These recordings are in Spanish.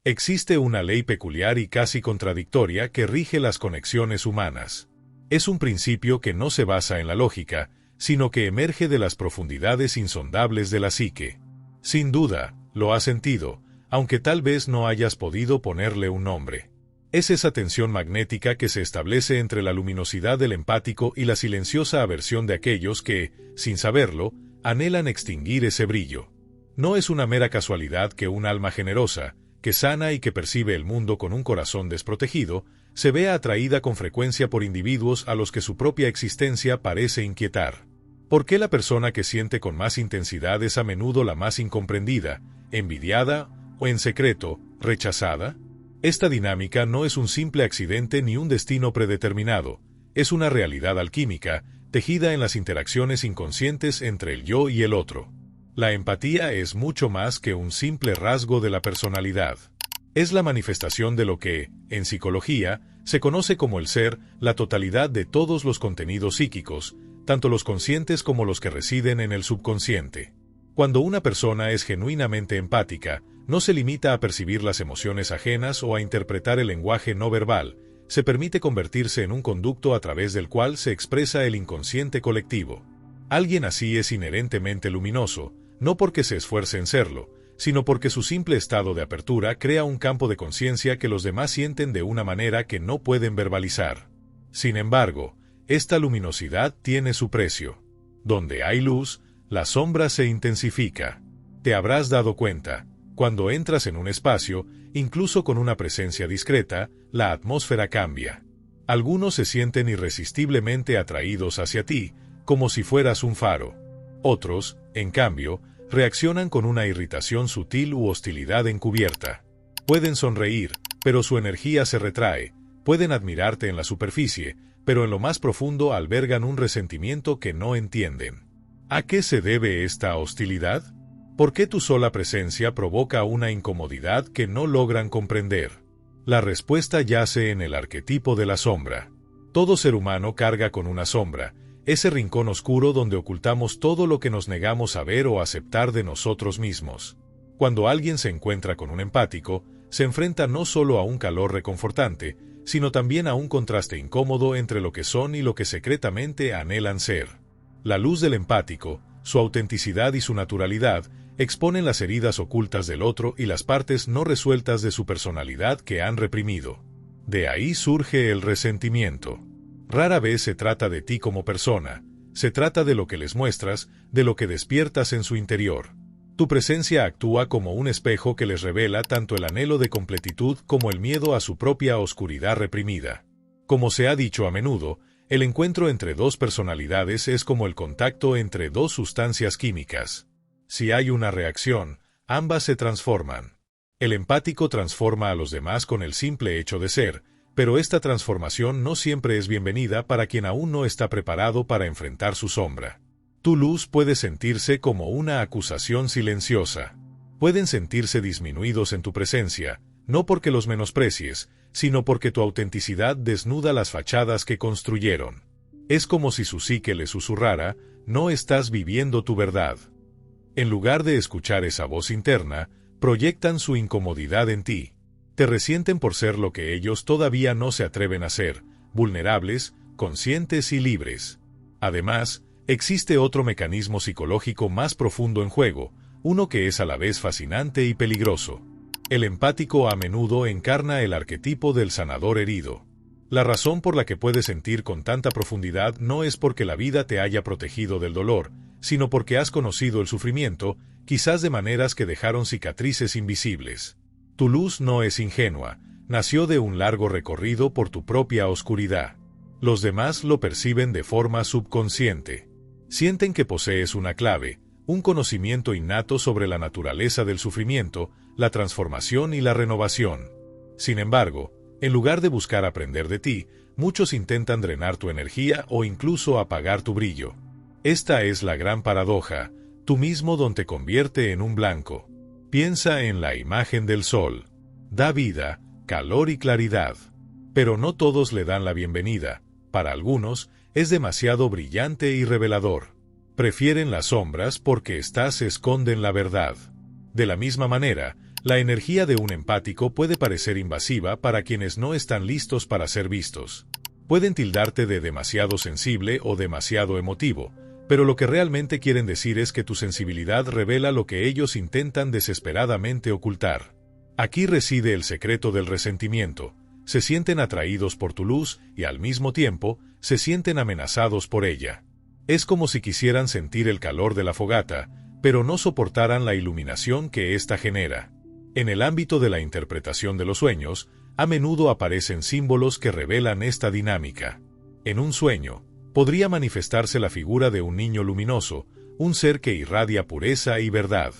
Existe una ley peculiar y casi contradictoria que rige las conexiones humanas. Es un principio que no se basa en la lógica, sino que emerge de las profundidades insondables de la psique. Sin duda, lo has sentido, aunque tal vez no hayas podido ponerle un nombre. Es esa tensión magnética que se establece entre la luminosidad del empático y la silenciosa aversión de aquellos que, sin saberlo, anhelan extinguir ese brillo. No es una mera casualidad que un alma generosa, que sana y que percibe el mundo con un corazón desprotegido, se vea atraída con frecuencia por individuos a los que su propia existencia parece inquietar. ¿Por qué la persona que siente con más intensidad es a menudo la más incomprendida, envidiada o, en secreto, rechazada? Esta dinámica no es un simple accidente ni un destino predeterminado, es una realidad alquímica, tejida en las interacciones inconscientes entre el yo y el otro. La empatía es mucho más que un simple rasgo de la personalidad. Es la manifestación de lo que, en psicología, se conoce como el ser, la totalidad de todos los contenidos psíquicos, tanto los conscientes como los que residen en el subconsciente. Cuando una persona es genuinamente empática, no se limita a percibir las emociones ajenas o a interpretar el lenguaje no verbal, se permite convertirse en un conducto a través del cual se expresa el inconsciente colectivo. Alguien así es inherentemente luminoso, no porque se esfuerce en serlo, sino porque su simple estado de apertura crea un campo de conciencia que los demás sienten de una manera que no pueden verbalizar. Sin embargo, esta luminosidad tiene su precio. Donde hay luz, la sombra se intensifica. Te habrás dado cuenta, cuando entras en un espacio, incluso con una presencia discreta, la atmósfera cambia. Algunos se sienten irresistiblemente atraídos hacia ti, como si fueras un faro. Otros, en cambio, reaccionan con una irritación sutil u hostilidad encubierta. Pueden sonreír, pero su energía se retrae. Pueden admirarte en la superficie, pero en lo más profundo albergan un resentimiento que no entienden. ¿A qué se debe esta hostilidad? ¿Por qué tu sola presencia provoca una incomodidad que no logran comprender? La respuesta yace en el arquetipo de la sombra. Todo ser humano carga con una sombra, ese rincón oscuro donde ocultamos todo lo que nos negamos a ver o aceptar de nosotros mismos. Cuando alguien se encuentra con un empático, se enfrenta no solo a un calor reconfortante, sino también a un contraste incómodo entre lo que son y lo que secretamente anhelan ser. La luz del empático, su autenticidad y su naturalidad, exponen las heridas ocultas del otro y las partes no resueltas de su personalidad que han reprimido. De ahí surge el resentimiento. Rara vez se trata de ti como persona, se trata de lo que les muestras, de lo que despiertas en su interior. Tu presencia actúa como un espejo que les revela tanto el anhelo de completitud como el miedo a su propia oscuridad reprimida. Como se ha dicho a menudo, el encuentro entre dos personalidades es como el contacto entre dos sustancias químicas. Si hay una reacción, ambas se transforman. El empático transforma a los demás con el simple hecho de ser, pero esta transformación no siempre es bienvenida para quien aún no está preparado para enfrentar su sombra. Tu luz puede sentirse como una acusación silenciosa. Pueden sentirse disminuidos en tu presencia, no porque los menosprecies, sino porque tu autenticidad desnuda las fachadas que construyeron. Es como si su psique le susurrara, no estás viviendo tu verdad. En lugar de escuchar esa voz interna, proyectan su incomodidad en ti. Te resienten por ser lo que ellos todavía no se atreven a ser, vulnerables, conscientes y libres. Además, existe otro mecanismo psicológico más profundo en juego, uno que es a la vez fascinante y peligroso. El empático a menudo encarna el arquetipo del sanador herido. La razón por la que puedes sentir con tanta profundidad no es porque la vida te haya protegido del dolor, sino porque has conocido el sufrimiento, quizás de maneras que dejaron cicatrices invisibles. Tu luz no es ingenua, nació de un largo recorrido por tu propia oscuridad. Los demás lo perciben de forma subconsciente. Sienten que posees una clave, un conocimiento innato sobre la naturaleza del sufrimiento, la transformación y la renovación. Sin embargo, en lugar de buscar aprender de ti, muchos intentan drenar tu energía o incluso apagar tu brillo. Esta es la gran paradoja, tú mismo don te convierte en un blanco. Piensa en la imagen del sol. Da vida, calor y claridad. Pero no todos le dan la bienvenida. Para algunos, es demasiado brillante y revelador. Prefieren las sombras porque éstas esconden la verdad. De la misma manera, La energía de un empático puede parecer invasiva para quienes no están listos para ser vistos. Pueden tildarte de demasiado sensible o demasiado emotivo, pero lo que realmente quieren decir es que tu sensibilidad revela lo que ellos intentan desesperadamente ocultar. Aquí reside el secreto del resentimiento. Se sienten atraídos por tu luz y al mismo tiempo se sienten amenazados por ella. Es como si quisieran sentir el calor de la fogata, pero no soportaran la iluminación que ésta genera. En el ámbito de la interpretación de los sueños, a menudo aparecen símbolos que revelan esta dinámica. En un sueño, podría manifestarse la figura de un niño luminoso, un ser que irradia pureza y verdad.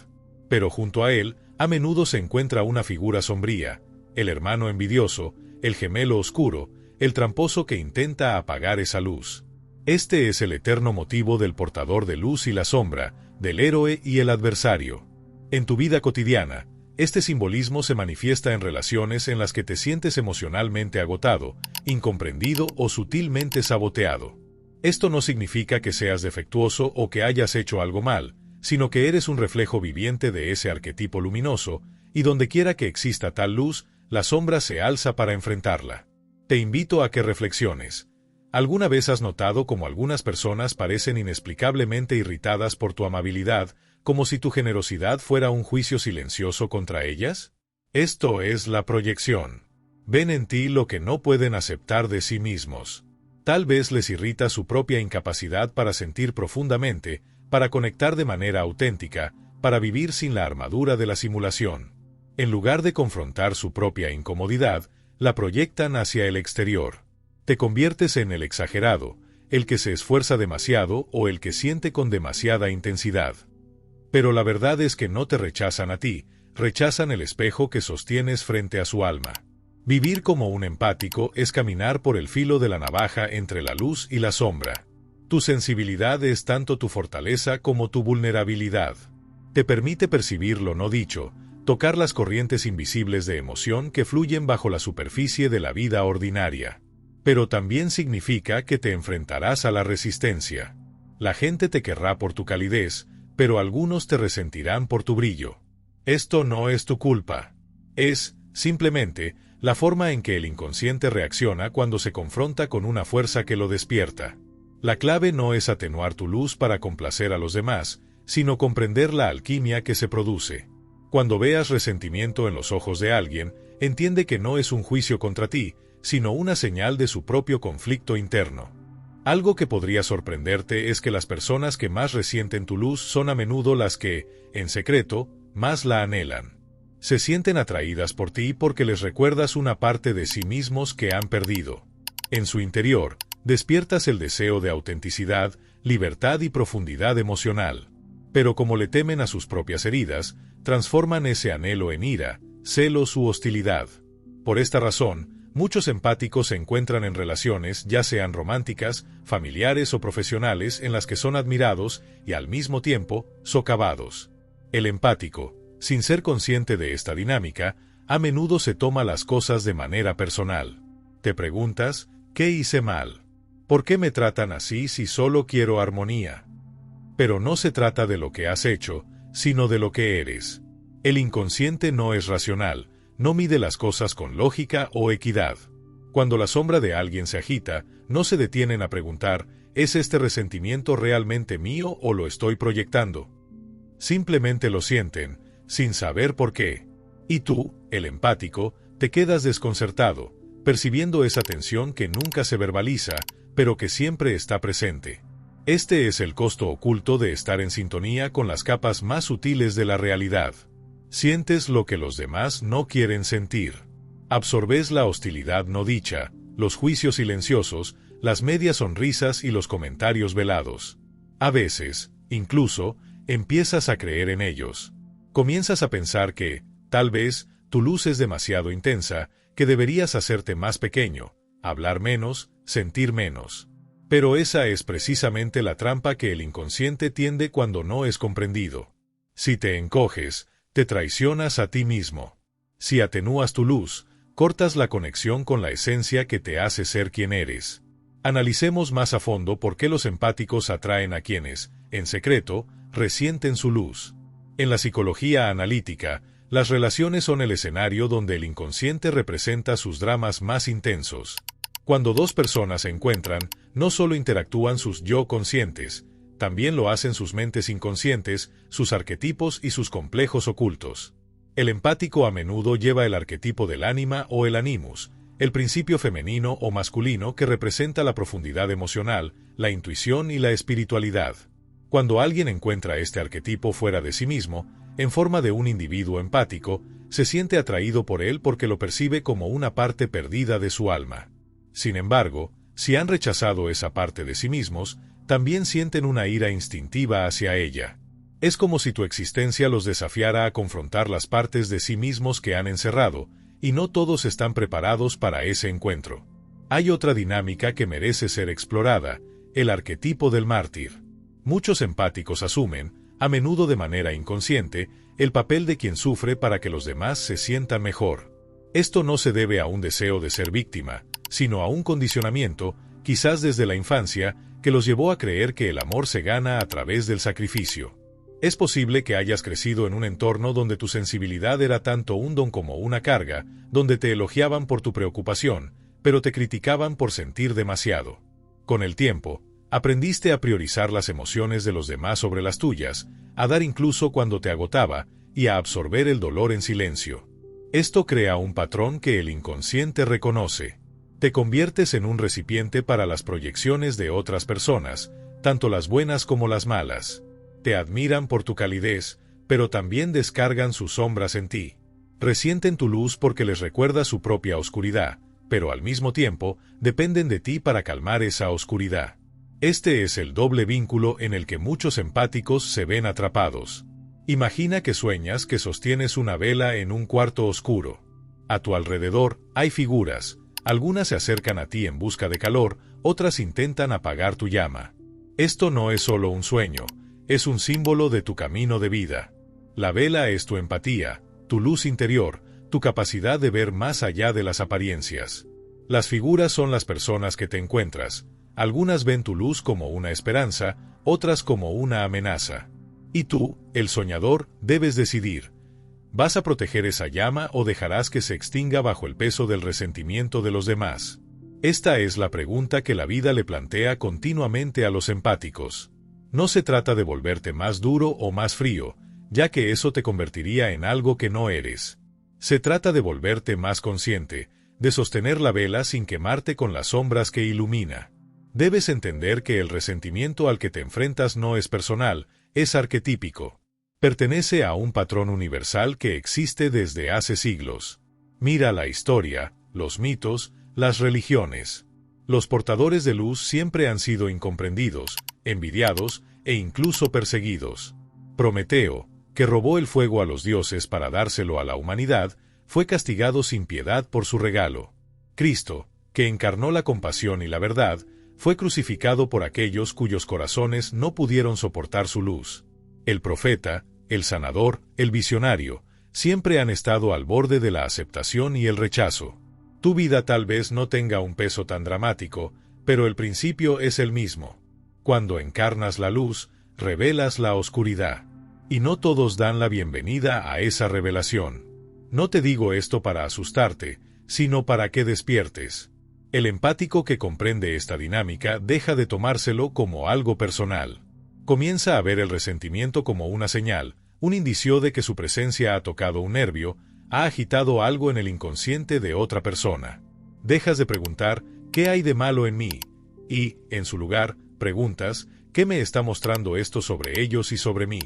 Pero junto a él, a menudo se encuentra una figura sombría, el hermano envidioso, el gemelo oscuro, el tramposo que intenta apagar esa luz. Este es el eterno motivo del portador de luz y la sombra, del héroe y el adversario. En tu vida cotidiana, este simbolismo se manifiesta en relaciones en las que te sientes emocionalmente agotado, incomprendido o sutilmente saboteado. Esto no significa que seas defectuoso o que hayas hecho algo mal, sino que eres un reflejo viviente de ese arquetipo luminoso, y donde quiera que exista tal luz, la sombra se alza para enfrentarla. Te invito a que reflexiones. ¿Alguna vez has notado cómo algunas personas parecen inexplicablemente irritadas por tu amabilidad, como si tu generosidad fuera un juicio silencioso contra ellas? Esto es la proyección. Ven en ti lo que no pueden aceptar de sí mismos. Tal vez les irrita su propia incapacidad para sentir profundamente, para conectar de manera auténtica, para vivir sin la armadura de la simulación. En lugar de confrontar su propia incomodidad, la proyectan hacia el exterior. Te conviertes en el exagerado, el que se esfuerza demasiado o el que siente con demasiada intensidad. Pero la verdad es que no te rechazan a ti, rechazan el espejo que sostienes frente a su alma. Vivir como un empático es caminar por el filo de la navaja entre la luz y la sombra. Tu sensibilidad es tanto tu fortaleza como tu vulnerabilidad. Te permite percibir lo no dicho, tocar las corrientes invisibles de emoción que fluyen bajo la superficie de la vida ordinaria. Pero también significa que te enfrentarás a la resistencia. La gente te querrá por tu calidez, pero algunos te resentirán por tu brillo. Esto no es tu culpa. Es, simplemente, la forma en que el inconsciente reacciona cuando se confronta con una fuerza que lo despierta. La clave no es atenuar tu luz para complacer a los demás, sino comprender la alquimia que se produce. Cuando veas resentimiento en los ojos de alguien, entiende que no es un juicio contra ti, sino una señal de su propio conflicto interno. Algo que podría sorprenderte es que las personas que más resienten tu luz son a menudo las que, en secreto, más la anhelan. Se sienten atraídas por ti porque les recuerdas una parte de sí mismos que han perdido. En su interior, despiertas el deseo de autenticidad, libertad y profundidad emocional. Pero como le temen a sus propias heridas, transforman ese anhelo en ira, celos u hostilidad. Por esta razón, muchos empáticos se encuentran en relaciones, ya sean románticas, familiares o profesionales, en las que son admirados y al mismo tiempo socavados. El empático, sin ser consciente de esta dinámica, a menudo se toma las cosas de manera personal. Te preguntas, ¿qué hice mal? ¿Por qué me tratan así si solo quiero armonía? Pero no se trata de lo que has hecho, sino de lo que eres. El inconsciente no es racional, no mide las cosas con lógica o equidad. Cuando la sombra de alguien se agita, no se detienen a preguntar, ¿es este resentimiento realmente mío o lo estoy proyectando? Simplemente lo sienten, sin saber por qué. Y tú, el empático, te quedas desconcertado, percibiendo esa tensión que nunca se verbaliza, pero que siempre está presente. Este es el costo oculto de estar en sintonía con las capas más sutiles de la realidad. Sientes lo que los demás no quieren sentir. Absorbes la hostilidad no dicha, los juicios silenciosos, las medias sonrisas y los comentarios velados. A veces, incluso, empiezas a creer en ellos. Comienzas a pensar que, tal vez, tu luz es demasiado intensa, que deberías hacerte más pequeño, hablar menos, sentir menos. Pero esa es precisamente la trampa que el inconsciente tiende cuando no es comprendido. Si te encoges, te traicionas a ti mismo. Si atenúas tu luz, cortas la conexión con la esencia que te hace ser quien eres. Analicemos más a fondo por qué los empáticos atraen a quienes, en secreto, resienten su luz. En la psicología analítica, Las relaciones son el escenario donde el inconsciente representa sus dramas más intensos. Cuando dos personas se encuentran, no solo interactúan sus yo conscientes, también lo hacen sus mentes inconscientes, sus arquetipos y sus complejos ocultos. El empático a menudo lleva el arquetipo del ánima o el animus, el principio femenino o masculino que representa la profundidad emocional, la intuición y la espiritualidad. Cuando alguien encuentra este arquetipo fuera de sí mismo, en forma de un individuo empático, se siente atraído por él porque lo percibe como una parte perdida de su alma. Sin embargo, si han rechazado esa parte de sí mismos, también sienten una ira instintiva hacia ella. Es como si tu existencia los desafiara a confrontar las partes de sí mismos que han encerrado, y no todos están preparados para ese encuentro. Hay otra dinámica que merece ser explorada, el arquetipo del mártir. Muchos empáticos asumen, a menudo de manera inconsciente, el papel de quien sufre para que los demás se sientan mejor. Esto no se debe a un deseo de ser víctima, sino a un condicionamiento, quizás desde la infancia, que los llevó a creer que el amor se gana a través del sacrificio. Es posible que hayas crecido en un entorno donde tu sensibilidad era tanto un don como una carga, donde te elogiaban por tu preocupación, pero te criticaban por sentir demasiado. Con el tiempo, aprendiste a priorizar las emociones de los demás sobre las tuyas, a dar incluso cuando te agotaba, y a absorber el dolor en silencio. Esto crea un patrón que el inconsciente reconoce. Te conviertes en un recipiente para las proyecciones de otras personas, tanto las buenas como las malas. Te admiran por tu calidez, pero también descargan sus sombras en ti. Resienten tu luz porque les recuerda su propia oscuridad, pero al mismo tiempo dependen de ti para calmar esa oscuridad. Este es el doble vínculo en el que muchos empáticos se ven atrapados. Imagina que sueñas que sostienes una vela en un cuarto oscuro. A tu alrededor hay figuras, algunas se acercan a ti en busca de calor, otras intentan apagar tu llama. Esto no es solo un sueño, es un símbolo de tu camino de vida. La vela es tu empatía, tu luz interior, tu capacidad de ver más allá de las apariencias. Las figuras son las personas que te encuentras. Algunas ven tu luz como una esperanza, otras como una amenaza. Y tú, el soñador, debes decidir. ¿Vas a proteger esa llama o dejarás que se extinga bajo el peso del resentimiento de los demás? Esta es la pregunta que la vida le plantea continuamente a los empáticos. No se trata de volverte más duro o más frío, ya que eso te convertiría en algo que no eres. Se trata de volverte más consciente, de sostener la vela sin quemarte con las sombras que ilumina. Debes entender que el resentimiento al que te enfrentas no es personal, es arquetípico. Pertenece a un patrón universal que existe desde hace siglos. Mira la historia, los mitos, las religiones. Los portadores de luz siempre han sido incomprendidos, envidiados e incluso perseguidos. Prometeo, que robó el fuego a los dioses para dárselo a la humanidad, fue castigado sin piedad por su regalo. Cristo, que encarnó la compasión y la verdad, fue crucificado por aquellos cuyos corazones no pudieron soportar su luz. El profeta, el sanador, el visionario, siempre han estado al borde de la aceptación y el rechazo. Tu vida tal vez no tenga un peso tan dramático, pero el principio es el mismo. Cuando encarnas la luz, revelas la oscuridad. Y no todos dan la bienvenida a esa revelación. No te digo esto para asustarte, sino para que despiertes. El empático que comprende esta dinámica deja de tomárselo como algo personal. Comienza a ver el resentimiento como una señal, un indicio de que su presencia ha tocado un nervio, ha agitado algo en el inconsciente de otra persona. Dejas de preguntar, ¿qué hay de malo en mí? Y, en su lugar, preguntas, ¿qué me está mostrando esto sobre ellos y sobre mí?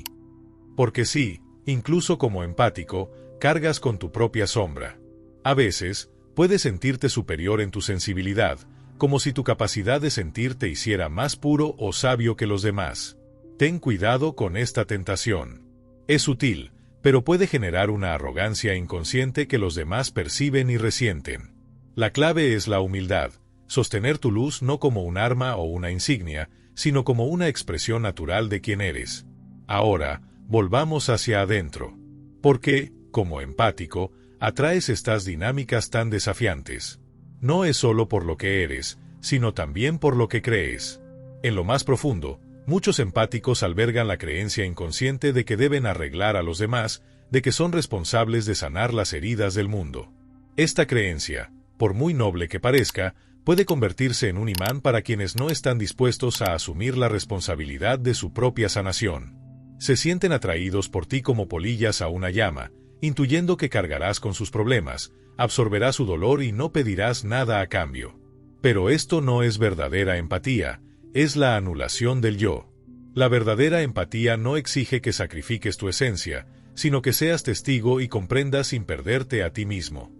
Porque sí, incluso como empático, cargas con tu propia sombra. A veces, puedes sentirte superior en tu sensibilidad, como si tu capacidad de sentir te hiciera más puro o sabio que los demás. Ten cuidado con esta tentación. Es sutil, pero puede generar una arrogancia inconsciente que los demás perciben y resienten. La clave es la humildad, sostener tu luz no como un arma o una insignia, sino como una expresión natural de quién eres. Ahora, volvamos hacia adentro. ¿Por qué, como empático, atraes estas dinámicas tan desafiantes? No es solo por lo que eres, sino también por lo que crees. En lo más profundo, muchos empáticos albergan la creencia inconsciente de que deben arreglar a los demás, de que son responsables de sanar las heridas del mundo. Esta creencia, por muy noble que parezca, puede convertirse en un imán para quienes no están dispuestos a asumir la responsabilidad de su propia sanación. Se sienten atraídos por ti como polillas a una llama, intuyendo que cargarás con sus problemas, absorberás su dolor y no pedirás nada a cambio. Pero esto no es verdadera empatía, es la anulación del yo. La verdadera empatía no exige que sacrifiques tu esencia, sino que seas testigo y comprendas sin perderte a ti mismo.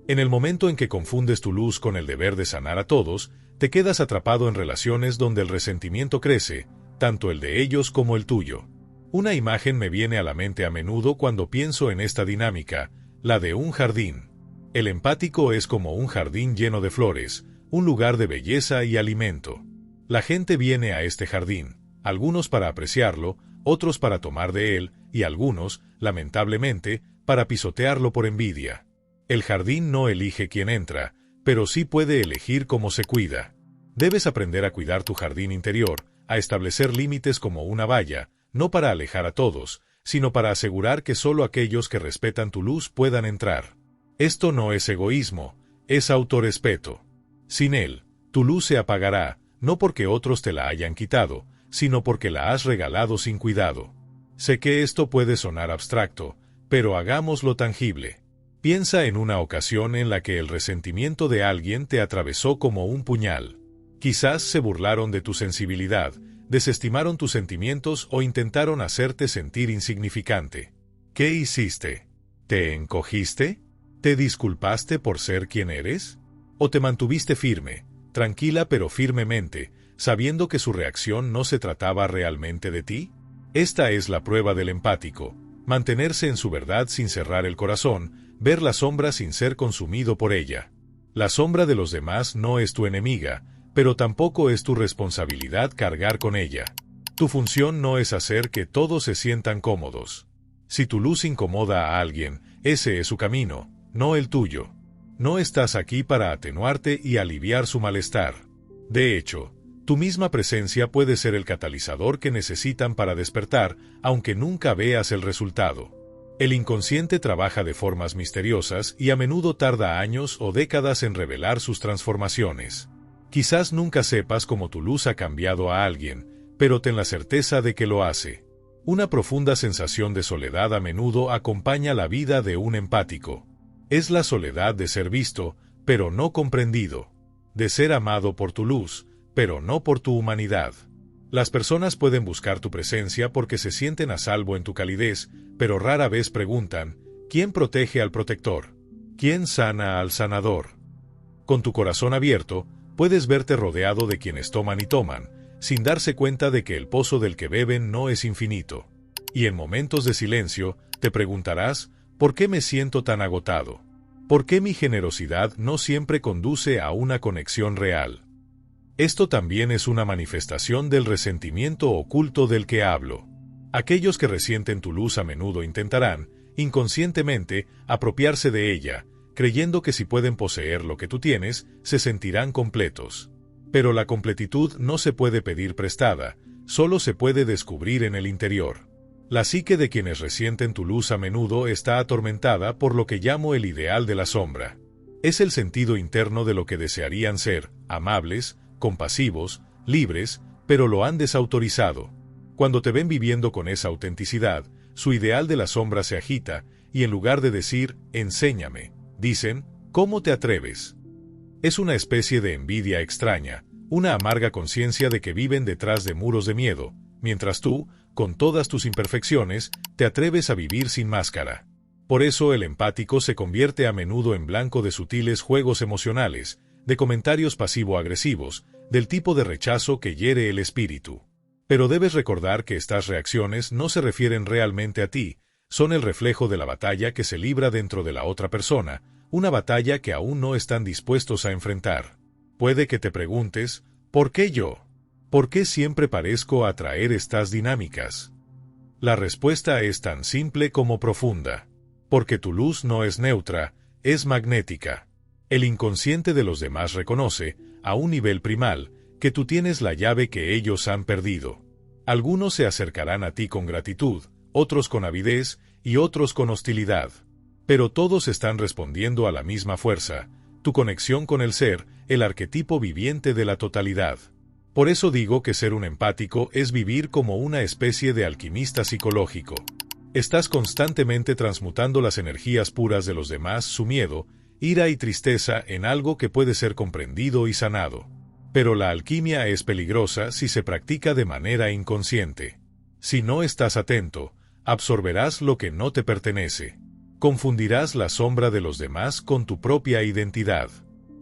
En el momento en que confundes tu luz con el deber de sanar a todos, te quedas atrapado en relaciones donde el resentimiento crece, tanto el de ellos como el tuyo. Una imagen me viene a la mente a menudo cuando pienso en esta dinámica, la de un jardín. El empático es como un jardín lleno de flores, un lugar de belleza y alimento. La gente viene a este jardín, algunos para apreciarlo, otros para tomar de él, y algunos, lamentablemente, para pisotearlo por envidia. El jardín no elige quién entra, pero sí puede elegir cómo se cuida. Debes aprender a cuidar tu jardín interior, a establecer límites como una valla, no para alejar a todos, sino para asegurar que solo aquellos que respetan tu luz puedan entrar. Esto no es egoísmo, es autorrespeto. Sin él, tu luz se apagará, no porque otros te la hayan quitado, sino porque la has regalado sin cuidado. Sé que esto puede sonar abstracto, pero hagámoslo tangible. Piensa en una ocasión en la que el resentimiento de alguien te atravesó como un puñal. Quizás se burlaron de tu sensibilidad, desestimaron tus sentimientos o intentaron hacerte sentir insignificante. ¿Qué hiciste? ¿Te encogiste? ¿Te disculpaste por ser quien eres? ¿O te mantuviste firme, tranquila pero firmemente, sabiendo que su reacción no se trataba realmente de ti? Esta es la prueba del empático, mantenerse en su verdad sin cerrar el corazón, ver la sombra sin ser consumido por ella. La sombra de los demás no es tu enemiga, pero tampoco es tu responsabilidad cargar con ella. Tu función no es hacer que todos se sientan cómodos. Si tu luz incomoda a alguien, ese es su camino, no el tuyo. No estás aquí para atenuarte y aliviar su malestar. De hecho, tu misma presencia puede ser el catalizador que necesitan para despertar, aunque nunca veas el resultado. El inconsciente trabaja de formas misteriosas y a menudo tarda años o décadas en revelar sus transformaciones. Quizás nunca sepas cómo tu luz ha cambiado a alguien, pero ten la certeza de que lo hace. Una profunda sensación de soledad a menudo acompaña la vida de un empático. Es la soledad de ser visto, pero no comprendido. De ser amado por tu luz, pero no por tu humanidad. Las personas pueden buscar tu presencia porque se sienten a salvo en tu calidez, pero rara vez preguntan, ¿quién protege al protector? ¿Quién sana al sanador? Con tu corazón abierto, puedes verte rodeado de quienes toman y toman, sin darse cuenta de que el pozo del que beben no es infinito. Y en momentos de silencio, te preguntarás, ¿por qué me siento tan agotado? ¿Por qué mi generosidad no siempre conduce a una conexión real? Esto también es una manifestación del resentimiento oculto del que hablo. Aquellos que resienten tu luz a menudo intentarán, inconscientemente, apropiarse de ella, creyendo que si pueden poseer lo que tú tienes, se sentirán completos. Pero la completitud no se puede pedir prestada, solo se puede descubrir en el interior. La psique de quienes resienten tu luz a menudo está atormentada por lo que llamo el ideal de la sombra. Es el sentido interno de lo que desearían ser, amables, compasivos, libres, pero lo han desautorizado. Cuando te ven viviendo con esa autenticidad, su ideal de la sombra se agita, y en lugar de decir, enséñame, dicen, ¿cómo te atreves? Es una especie de envidia extraña, una amarga conciencia de que viven detrás de muros de miedo, mientras tú, con todas tus imperfecciones, te atreves a vivir sin máscara. Por eso el empático se convierte a menudo en blanco de sutiles juegos emocionales, de comentarios pasivo-agresivos, del tipo de rechazo que hiere el espíritu. Pero debes recordar que estas reacciones no se refieren realmente a ti, son el reflejo de la batalla que se libra dentro de la otra persona, una batalla que aún no están dispuestos a enfrentar. Puede que te preguntes, ¿por qué yo? ¿Por qué siempre parezco atraer estas dinámicas? La respuesta es tan simple como profunda. Porque tu luz no es neutra, es magnética. El inconsciente de los demás reconoce, a un nivel primal, que tú tienes la llave que ellos han perdido. Algunos se acercarán a ti con gratitud, otros con avidez, y otros con hostilidad. Pero todos están respondiendo a la misma fuerza, tu conexión con el ser, el arquetipo viviente de la totalidad. Por eso digo que ser un empático es vivir como una especie de alquimista psicológico. Estás constantemente transmutando las energías puras de los demás, su miedo, ira y tristeza en algo que puede ser comprendido y sanado. Pero la alquimia es peligrosa si se practica de manera inconsciente. Si no estás atento, absorberás lo que no te pertenece. Confundirás la sombra de los demás con tu propia identidad.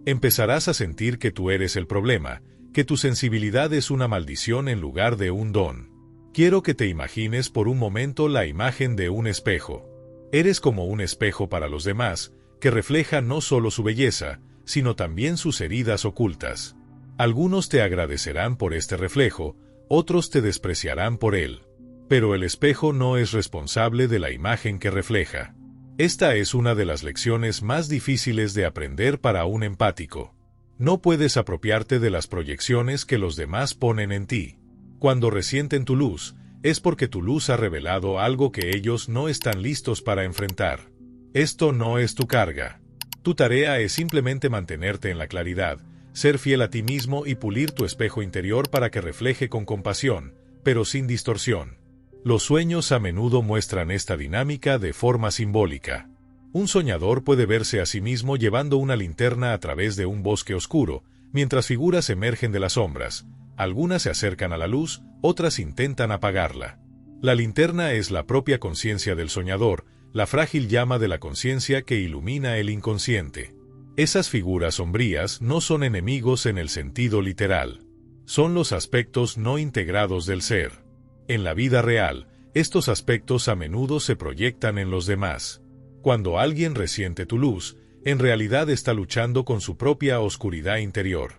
Empezarás a sentir que tú eres el problema, que tu sensibilidad es una maldición en lugar de un don. Quiero que te imagines por un momento la imagen de un espejo. Eres como un espejo para los demás, que refleja no solo su belleza, sino también sus heridas ocultas. Algunos te agradecerán por este reflejo, otros te despreciarán por él. Pero el espejo no es responsable de la imagen que refleja. Esta es una de las lecciones más difíciles de aprender para un empático. No puedes apropiarte de las proyecciones que los demás ponen en ti. Cuando resienten tu luz, es porque tu luz ha revelado algo que ellos no están listos para enfrentar. Esto no es tu carga. Tu tarea es simplemente mantenerte en la claridad, ser fiel a ti mismo y pulir tu espejo interior para que refleje con compasión, pero sin distorsión. Los sueños a menudo muestran esta dinámica de forma simbólica. Un soñador puede verse a sí mismo llevando una linterna a través de un bosque oscuro, mientras figuras emergen de las sombras. Algunas se acercan a la luz, otras intentan apagarla. La linterna es la propia conciencia del soñador, la frágil llama de la conciencia que ilumina el inconsciente. Esas figuras sombrías no son enemigos en el sentido literal. Son los aspectos no integrados del ser. En la vida real, estos aspectos a menudo se proyectan en los demás. Cuando alguien resiente tu luz, en realidad está luchando con su propia oscuridad interior.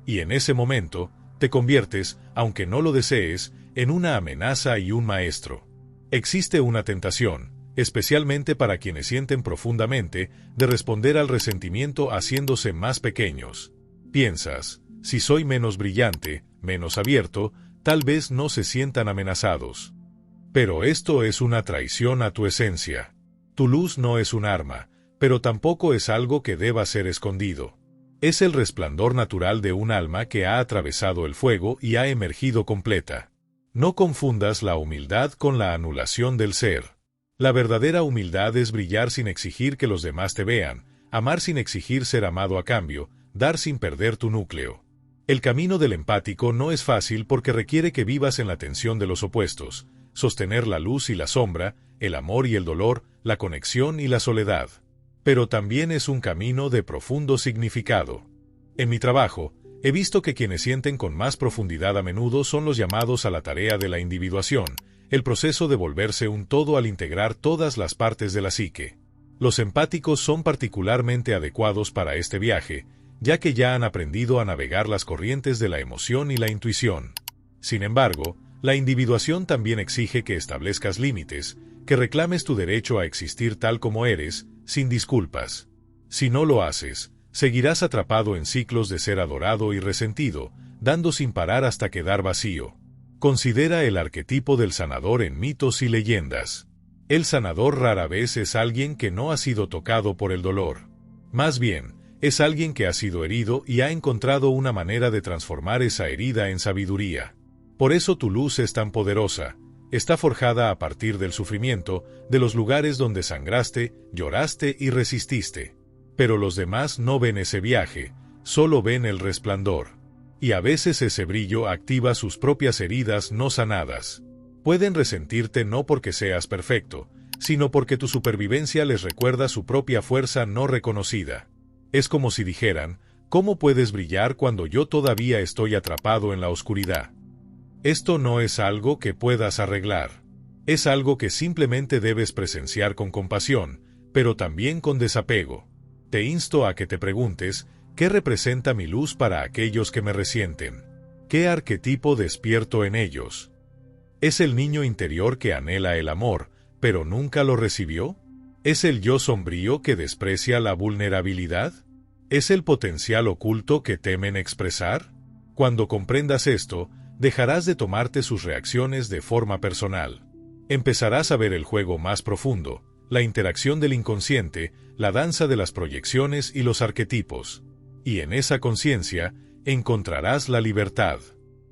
Y en ese momento, te conviertes, aunque no lo desees, en una amenaza y un maestro. Existe una tentación, especialmente para quienes sienten profundamente, de responder al resentimiento haciéndose más pequeños. Piensas, si soy menos brillante, menos abierto, tal vez no se sientan amenazados. Pero esto es una traición a tu esencia. Tu luz no es un arma, pero tampoco es algo que deba ser escondido. Es el resplandor natural de un alma que ha atravesado el fuego y ha emergido completa. No confundas la humildad con la anulación del ser. La verdadera humildad es brillar sin exigir que los demás te vean, amar sin exigir ser amado a cambio, dar sin perder tu núcleo. El camino del empático no es fácil porque requiere que vivas en la tensión de los opuestos, sostener la luz y la sombra, el amor y el dolor, la conexión y la soledad. Pero también es un camino de profundo significado. En mi trabajo, he visto que quienes sienten con más profundidad a menudo son los llamados a la tarea de la individuación, el proceso de volverse un todo al integrar todas las partes de la psique. Los empáticos son particularmente adecuados para este viaje, ya que ya han aprendido a navegar las corrientes de la emoción y la intuición. Sin embargo, la individuación también exige que establezcas límites, que reclames tu derecho a existir tal como eres, sin disculpas. Si no lo haces, seguirás atrapado en ciclos de ser adorado y resentido, dando sin parar hasta quedar vacío. Considera el arquetipo del sanador en mitos y leyendas. El sanador rara vez es alguien que no ha sido tocado por el dolor. Más bien, es alguien que ha sido herido y ha encontrado una manera de transformar esa herida en sabiduría. Por eso tu luz es tan poderosa. Está forjada a partir del sufrimiento, de los lugares donde sangraste, lloraste y resististe. Pero los demás no ven ese viaje, solo ven el resplandor. Y a veces ese brillo activa sus propias heridas no sanadas. Pueden resentirte no porque seas perfecto, sino porque tu supervivencia les recuerda su propia fuerza no reconocida. Es como si dijeran, ¿cómo puedes brillar cuando yo todavía estoy atrapado en la oscuridad? Esto no es algo que puedas arreglar. Es algo que simplemente debes presenciar con compasión, pero también con desapego. Te insto a que te preguntes, ¿qué representa mi luz para aquellos que me resienten? ¿Qué arquetipo despierto en ellos? ¿Es el niño interior que anhela el amor, pero nunca lo recibió? ¿Es el yo sombrío que desprecia la vulnerabilidad? ¿Es el potencial oculto que temen expresar? Cuando comprendas esto, dejarás de tomarte sus reacciones de forma personal. Empezarás a ver el juego más profundo, la interacción del inconsciente, la danza de las proyecciones y los arquetipos. Y en esa conciencia, encontrarás la libertad.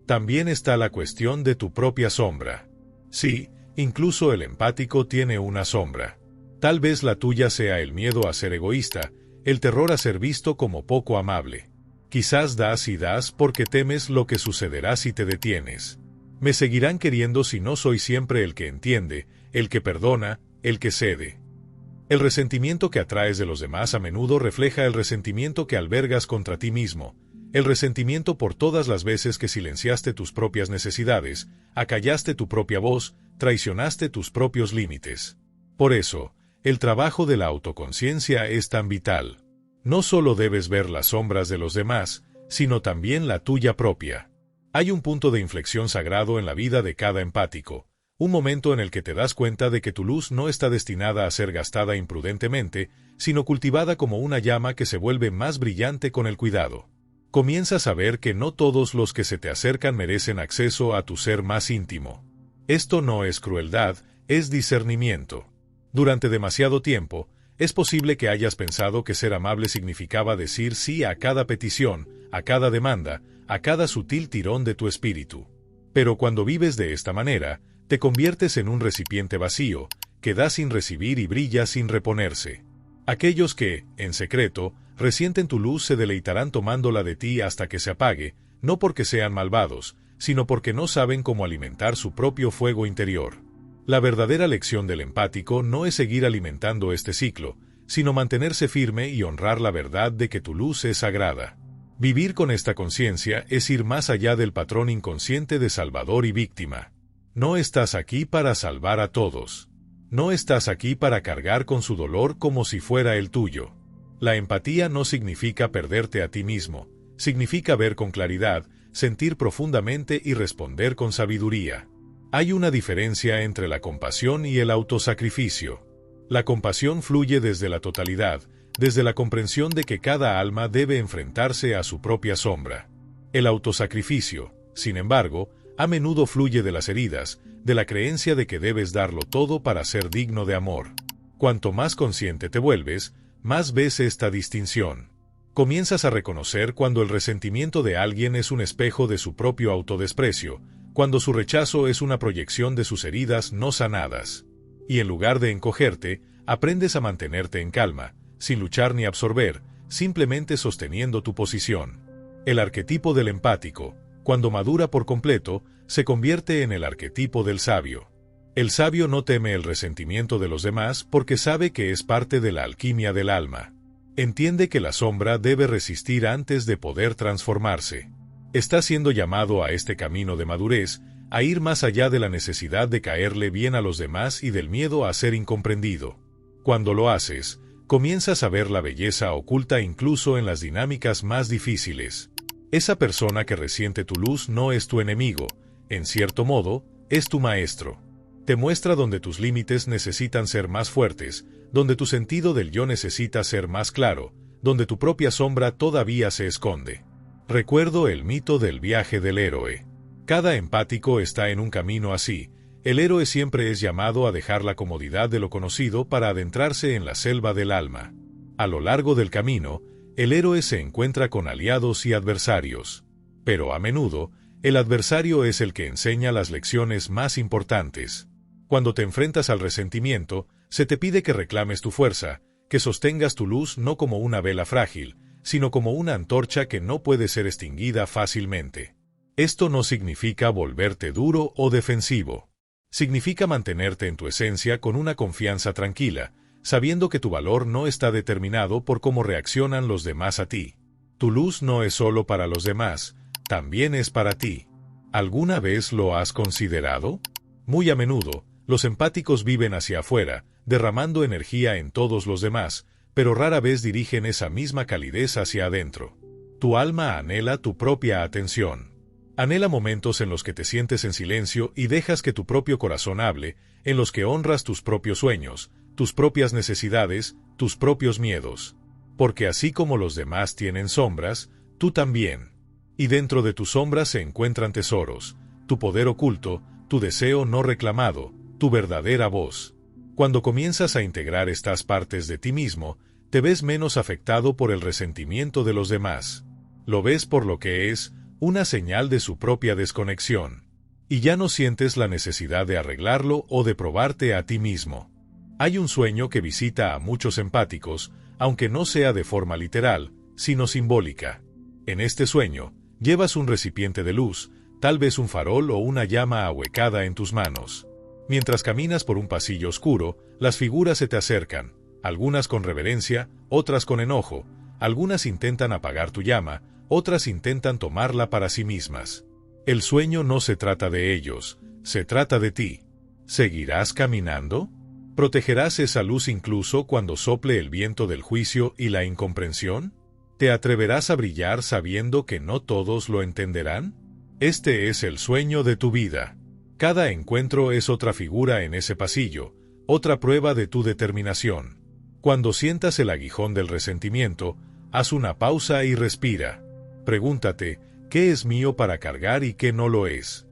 También está la cuestión de tu propia sombra. Sí, incluso el empático tiene una sombra. Tal vez la tuya sea el miedo a ser egoísta, el terror a ser visto como poco amable. Quizás das y das porque temes lo que sucederá si te detienes. Me seguirán queriendo si no soy siempre el que entiende, el que perdona, el que cede. El resentimiento que atraes de los demás a menudo refleja el resentimiento que albergas contra ti mismo, el resentimiento por todas las veces que silenciaste tus propias necesidades, acallaste tu propia voz, traicionaste tus propios límites. Por eso, el trabajo de la autoconciencia es tan vital. No solo debes ver las sombras de los demás, sino también la tuya propia. Hay un punto de inflexión sagrado en la vida de cada empático, un momento en el que te das cuenta de que tu luz no está destinada a ser gastada imprudentemente, sino cultivada como una llama que se vuelve más brillante con el cuidado. Comienzas a ver que no todos los que se te acercan merecen acceso a tu ser más íntimo. Esto no es crueldad, es discernimiento. Durante demasiado tiempo, es posible que hayas pensado que ser amable significaba decir sí a cada petición, a cada demanda, a cada sutil tirón de tu espíritu. Pero cuando vives de esta manera, te conviertes en un recipiente vacío, que da sin recibir y brilla sin reponerse. Aquellos que, en secreto, resienten tu luz se deleitarán tomándola de ti hasta que se apague, no porque sean malvados, sino porque no saben cómo alimentar su propio fuego interior. La verdadera lección del empático no es seguir alimentando este ciclo, sino mantenerse firme y honrar la verdad de que tu luz es sagrada. Vivir con esta conciencia es ir más allá del patrón inconsciente de salvador y víctima. No estás aquí para salvar a todos. No estás aquí para cargar con su dolor como si fuera el tuyo. La empatía no significa perderte a ti mismo, significa ver con claridad, sentir profundamente y responder con sabiduría. Hay una diferencia entre la compasión y el autosacrificio. La compasión fluye desde la totalidad, desde la comprensión de que cada alma debe enfrentarse a su propia sombra. El autosacrificio, sin embargo, a menudo fluye de las heridas, de la creencia de que debes darlo todo para ser digno de amor. Cuanto más consciente te vuelves, más ves esta distinción. Comienzas a reconocer cuando el resentimiento de alguien es un espejo de su propio autodesprecio, cuando su rechazo es una proyección de sus heridas no sanadas. Y en lugar de encogerte, aprendes a mantenerte en calma, sin luchar ni absorber, simplemente sosteniendo tu posición. El arquetipo del empático, cuando madura por completo, se convierte en el arquetipo del sabio. El sabio no teme el resentimiento de los demás porque sabe que es parte de la alquimia del alma. Entiende que la sombra debe resistir antes de poder transformarse. Está siendo llamado a este camino de madurez, a ir más allá de la necesidad de caerle bien a los demás y del miedo a ser incomprendido. Cuando lo haces, comienzas a ver la belleza oculta incluso en las dinámicas más difíciles. Esa persona que resiente tu luz no es tu enemigo, en cierto modo, es tu maestro. Te muestra donde tus límites necesitan ser más fuertes, donde tu sentido del yo necesita ser más claro, donde tu propia sombra todavía se esconde. Recuerdo el mito del viaje del héroe. Cada empático está en un camino así. El héroe siempre es llamado a dejar la comodidad de lo conocido para adentrarse en la selva del alma. A lo largo del camino, el héroe se encuentra con aliados y adversarios. Pero a menudo, el adversario es el que enseña las lecciones más importantes. Cuando te enfrentas al resentimiento, se te pide que reclames tu fuerza, que sostengas tu luz no como una vela frágil, sino como una antorcha que no puede ser extinguida fácilmente. Esto no significa volverte duro o defensivo. Significa mantenerte en tu esencia con una confianza tranquila, sabiendo que tu valor no está determinado por cómo reaccionan los demás a ti. Tu luz no es solo para los demás, también es para ti. ¿Alguna vez lo has considerado? Muy a menudo, los empáticos viven hacia afuera, derramando energía en todos los demás, pero rara vez dirigen esa misma calidez hacia adentro. Tu alma anhela tu propia atención. Anhela momentos en los que te sientes en silencio y dejas que tu propio corazón hable, en los que honras tus propios sueños, tus propias necesidades, tus propios miedos. Porque así como los demás tienen sombras, tú también. Y dentro de tus sombras se encuentran tesoros, tu poder oculto, tu deseo no reclamado, tu verdadera voz. Cuando comienzas a integrar estas partes de ti mismo, te ves menos afectado por el resentimiento de los demás. Lo ves por lo que es, una señal de su propia desconexión. Y ya no sientes la necesidad de arreglarlo o de probarte a ti mismo. Hay un sueño que visita a muchos empáticos, aunque no sea de forma literal, sino simbólica. En este sueño, llevas un recipiente de luz, tal vez un farol o una llama ahuecada en tus manos. Mientras caminas por un pasillo oscuro, las figuras se te acercan, algunas con reverencia, otras con enojo, algunas intentan apagar tu llama, otras intentan tomarla para sí mismas. El sueño no se trata de ellos, se trata de ti. ¿Seguirás caminando? ¿Protegerás esa luz incluso cuando sople el viento del juicio y la incomprensión? ¿Te atreverás a brillar sabiendo que no todos lo entenderán? Este es el sueño de tu vida. Cada encuentro es otra figura en ese pasillo, otra prueba de tu determinación. Cuando sientas el aguijón del resentimiento, haz una pausa y respira. Pregúntate, ¿qué es mío para cargar y qué no lo es?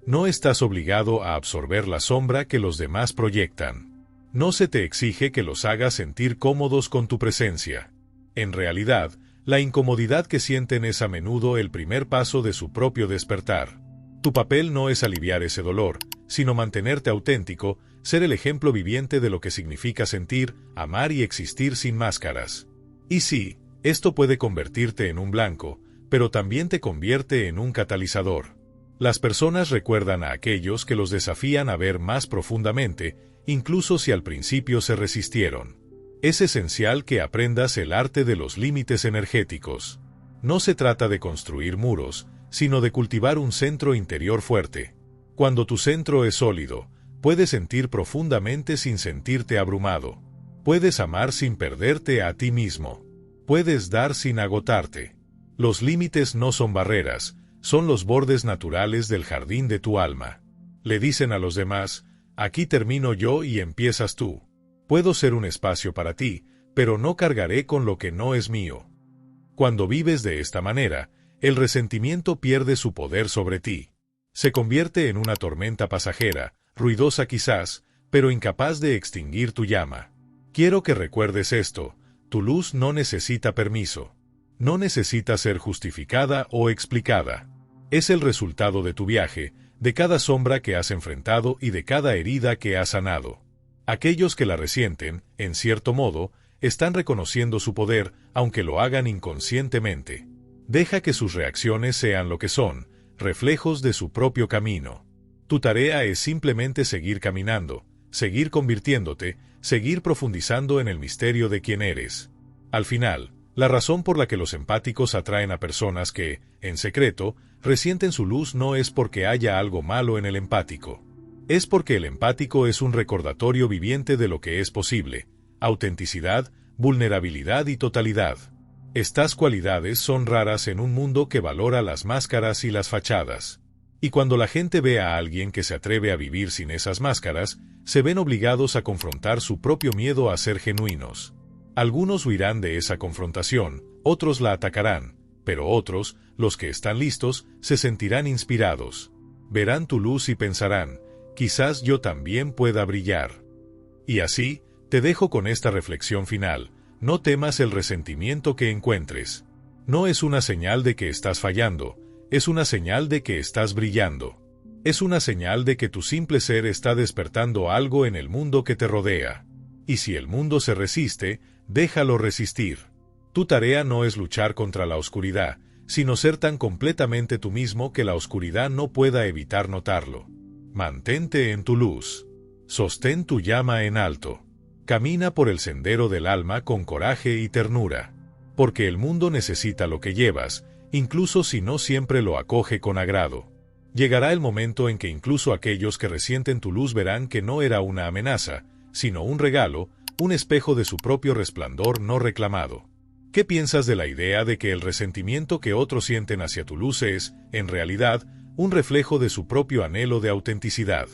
No estás obligado a absorber la sombra que los demás proyectan. No se te exige que los hagas sentir cómodos con tu presencia. En realidad, la incomodidad que sienten es a menudo el primer paso de su propio despertar. Tu papel no es aliviar ese dolor, sino mantenerte auténtico, ser el ejemplo viviente de lo que significa sentir, amar y existir sin máscaras. Y sí, esto puede convertirte en un blanco, pero también te convierte en un catalizador. Las personas recuerdan a aquellos que los desafían a ver más profundamente, incluso si al principio se resistieron. Es esencial que aprendas el arte de los límites energéticos. No se trata de construir muros, sino de cultivar un centro interior fuerte. Cuando tu centro es sólido, puedes sentir profundamente sin sentirte abrumado. Puedes amar sin perderte a ti mismo. Puedes dar sin agotarte. Los límites no son barreras, son los bordes naturales del jardín de tu alma. Le dicen a los demás, aquí termino yo y empiezas tú. Puedo ser un espacio para ti, pero no cargaré con lo que no es mío. Cuando vives de esta manera, el resentimiento pierde su poder sobre ti. Se convierte en una tormenta pasajera, ruidosa quizás, pero incapaz de extinguir tu llama. Quiero que recuerdes esto, tu luz no necesita permiso. No necesita ser justificada o explicada. Es el resultado de tu viaje, de cada sombra que has enfrentado y de cada herida que has sanado. Aquellos que la resienten, en cierto modo, están reconociendo su poder, aunque lo hagan inconscientemente. Deja que sus reacciones sean lo que son, reflejos de su propio camino. Tu tarea es simplemente seguir caminando, seguir convirtiéndote, seguir profundizando en el misterio de quién eres. Al final, la razón por la que los empáticos atraen a personas que, en secreto, resienten su luz no es porque haya algo malo en el empático. Es porque el empático es un recordatorio viviente de lo que es posible: autenticidad, vulnerabilidad y totalidad. Estas cualidades son raras en un mundo que valora las máscaras y las fachadas. Y cuando la gente ve a alguien que se atreve a vivir sin esas máscaras, se ven obligados a confrontar su propio miedo a ser genuinos. Algunos huirán de esa confrontación, otros la atacarán, pero otros, los que están listos, se sentirán inspirados. Verán tu luz y pensarán, quizás yo también pueda brillar. Y así, te dejo con esta reflexión final: no temas el resentimiento que encuentres. No es una señal de que estás fallando, es una señal de que estás brillando. Es una señal de que tu simple ser está despertando algo en el mundo que te rodea. Y si el mundo se resiste, déjalo resistir. Tu tarea no es luchar contra la oscuridad, sino ser tan completamente tú mismo que la oscuridad no pueda evitar notarlo. Mantente en tu luz. Sostén tu llama en alto. Camina por el sendero del alma con coraje y ternura. Porque el mundo necesita lo que llevas, incluso si no siempre lo acoge con agrado. Llegará el momento en que incluso aquellos que resienten tu luz verán que no era una amenaza, sino un regalo, un espejo de su propio resplandor no reclamado. ¿Qué piensas de la idea de que el resentimiento que otros sienten hacia tu luz es, en realidad, un reflejo de su propio anhelo de autenticidad?